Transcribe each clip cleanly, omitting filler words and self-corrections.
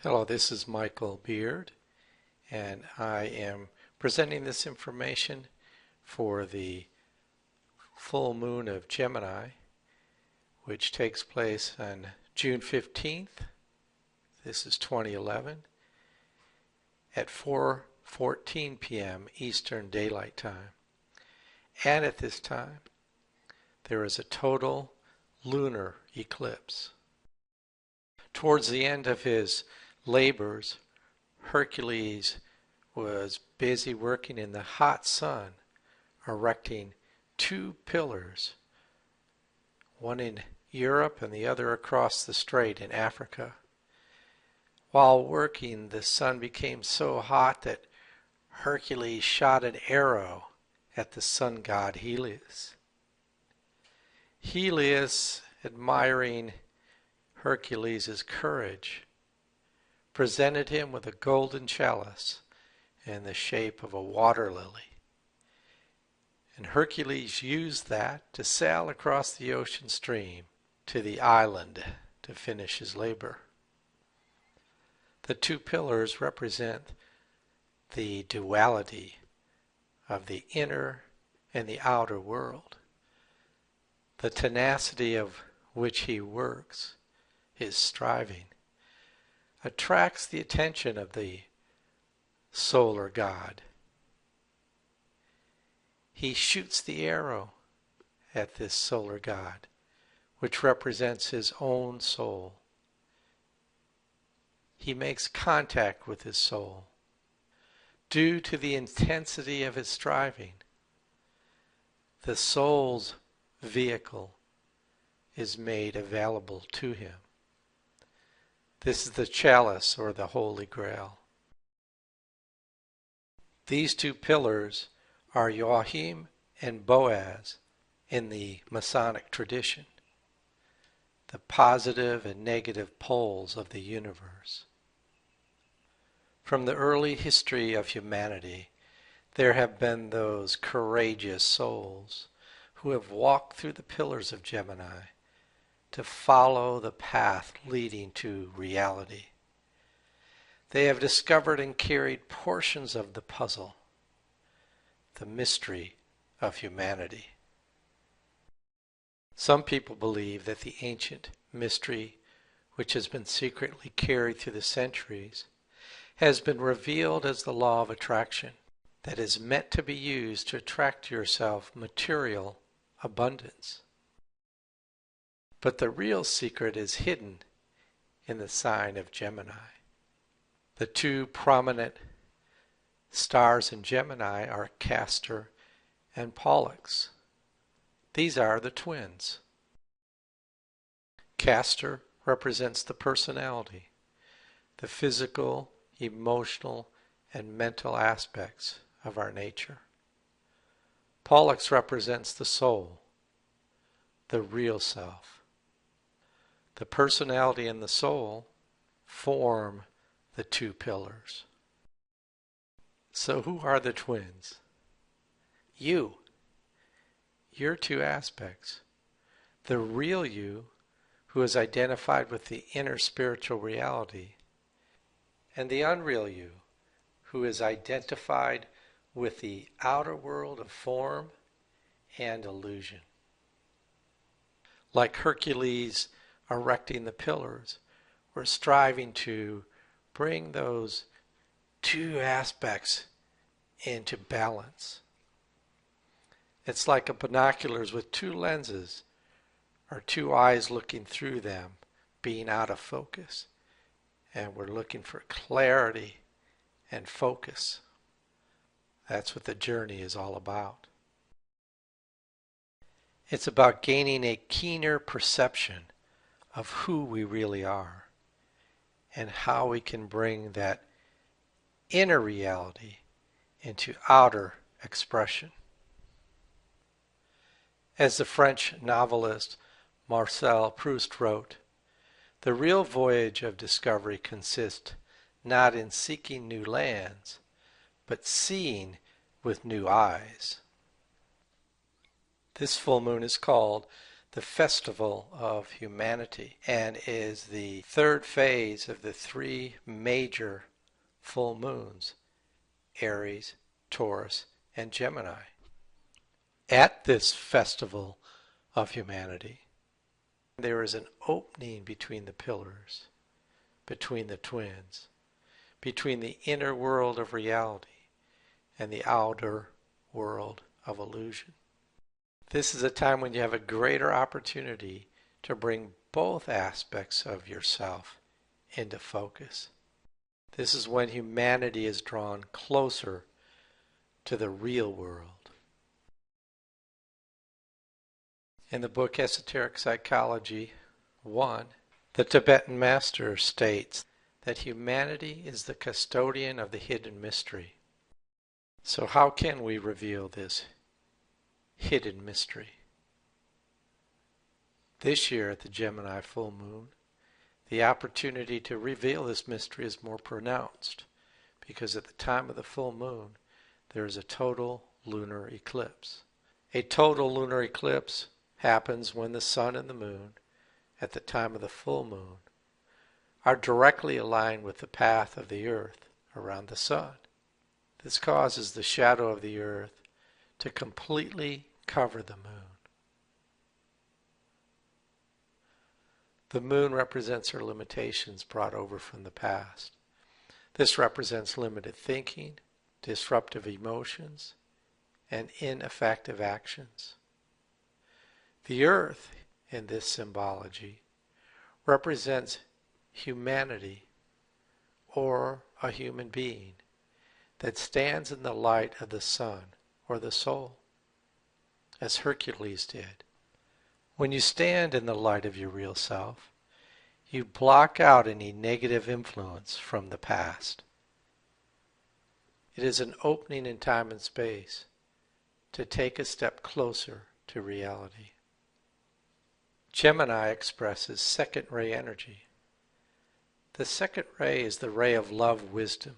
Hello, this is Michael Beard, and I am presenting this information for the full moon of Gemini, which takes place on June 15th. This is 2011 at 4:14 p.m. Eastern Daylight Time. And at this time, there is a total lunar eclipse. Towards the end of his labors, Hercules was busy working in the hot sun, erecting two pillars, one in Europe and the other across the strait in Africa. While working, the sun became so hot that Hercules shot an arrow at the sun god Helios. Helios, admiring Hercules' courage, presented him with a golden chalice in the shape of a water lily. And Hercules used that to sail across the ocean stream to the island to finish his labor. The two pillars represent the duality of the inner and the outer world, the tenacity of which he works, his striving, attracts the attention of the solar god. He shoots the arrow at this solar god, which represents his own soul. He makes contact with his soul. Due to the intensity of his striving, the soul's vehicle is made available to him. This is the chalice, or the Holy Grail. These two pillars are Joachim and Boaz in the Masonic tradition, the positive and negative poles of the universe. From the early history of humanity, there have been those courageous souls who have walked through the pillars of Gemini to follow the path leading to reality. They have discovered and carried portions of the puzzle, the mystery of humanity. Some people believe that the ancient mystery, which has been secretly carried through the centuries, has been revealed as the law of attraction that is meant to be used to attract to yourself material abundance. But the real secret is hidden in the sign of Gemini. The two prominent stars in Gemini are Castor and Pollux. These are the twins. Castor represents the personality, the physical, emotional, and mental aspects of our nature. Pollux represents the soul, the real self. The personality and the soul form the two pillars. So who are the twins? You. Your two aspects. The real you, who is identified with the inner spiritual reality, and the unreal you, who is identified with the outer world of form and illusion. Like Hercules erecting the pillars, we're striving to bring those two aspects into balance. It's like a binoculars with two lenses, or two eyes looking through them, being out of focus. And we're looking for clarity and focus. That's what the journey is all about. It's about gaining a keener perception of who we really are and how we can bring that inner reality into outer expression. As the French novelist Marcel Proust wrote, the real voyage of discovery consists not in seeking new lands, but seeing with new eyes. This full moon is called the festival of humanity and is the third phase of the three major full moons, Aries, Taurus, and Gemini. At this festival of humanity, there is an opening between the pillars, between the twins, between the inner world of reality and the outer world of illusion. This is a time when you have a greater opportunity to bring both aspects of yourself into focus. This is when humanity is drawn closer to the real world. In the book Esoteric Psychology 1, the Tibetan master states that humanity is the custodian of the hidden mystery. So how can we reveal this hidden mystery? This year at the Gemini full moon, the opportunity to reveal this mystery is more pronounced because at the time of the full moon, there is a total lunar eclipse. A total lunar eclipse happens when the sun and the moon, at the time of the full moon, are directly aligned with the path of the earth around the sun. This causes the shadow of the earth to completely cover the moon. The moon represents her limitations brought over from the past. This represents limited thinking, disruptive emotions, and ineffective actions. The earth, in this symbology, represents humanity or a human being that stands in the light of the sun or the soul, as Hercules did. When you stand in the light of your real self, you block out any negative influence from the past. It is an opening in time and space to take a step closer to reality. Gemini expresses second ray energy. The second ray is the ray of love wisdom.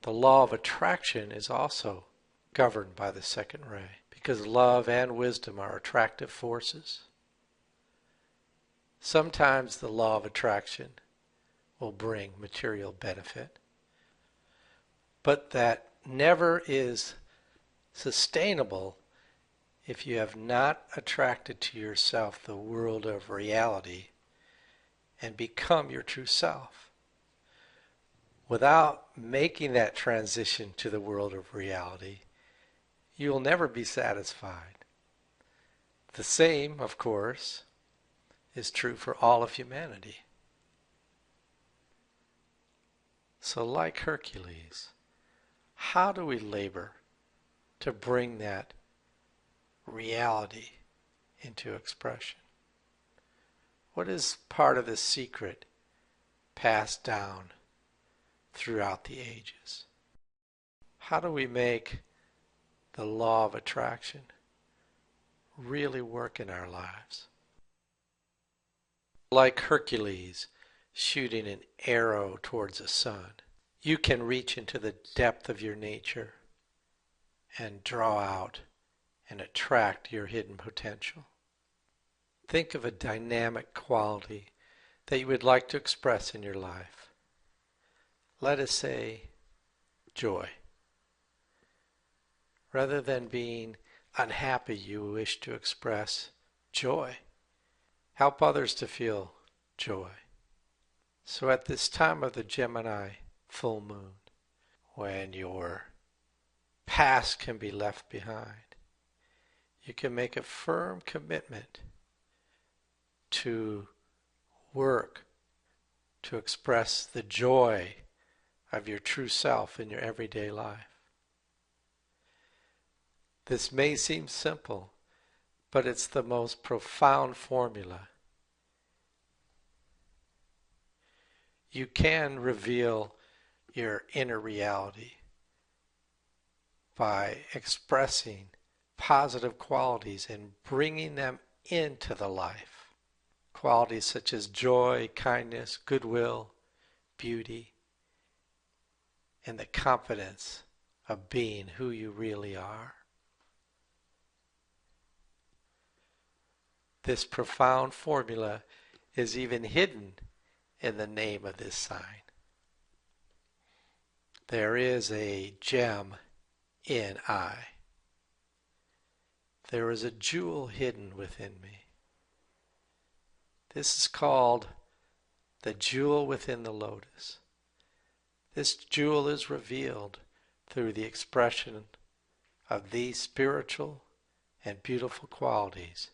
The law of attraction is also governed by the second ray because love and wisdom are attractive forces. Sometimes the law of attraction will bring material benefit, but that never is sustainable if you have not attracted to yourself the world of reality and become your true self. Without making that transition to the world of reality, you will never be satisfied. The same, of course, is true for all of humanity. So like Hercules, how do we labor to bring that reality into expression? What is part of the secret passed down throughout the ages? How do we make the law of attraction really work in our lives? Like Hercules shooting an arrow towards the sun, you can reach into the depth of your nature and draw out and attract your hidden potential. Think of a dynamic quality that you would like to express in your life. Let us say joy. Rather than being unhappy, you wish to express joy. Help others to feel joy. So at this time of the Gemini full moon, when your past can be left behind, you can make a firm commitment to work to express the joy of your true self in your everyday life. This may seem simple, but it's the most profound formula. You can reveal your inner reality by expressing positive qualities and bringing them into the life. Qualities such as joy, kindness, goodwill, beauty, and the confidence of being who you really are. This profound formula is even hidden in the name of this sign. There is a gem in I. There is a jewel hidden within me. This is called the jewel within the lotus. This jewel is revealed through the expression of these spiritual and beautiful qualities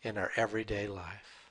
in our everyday life.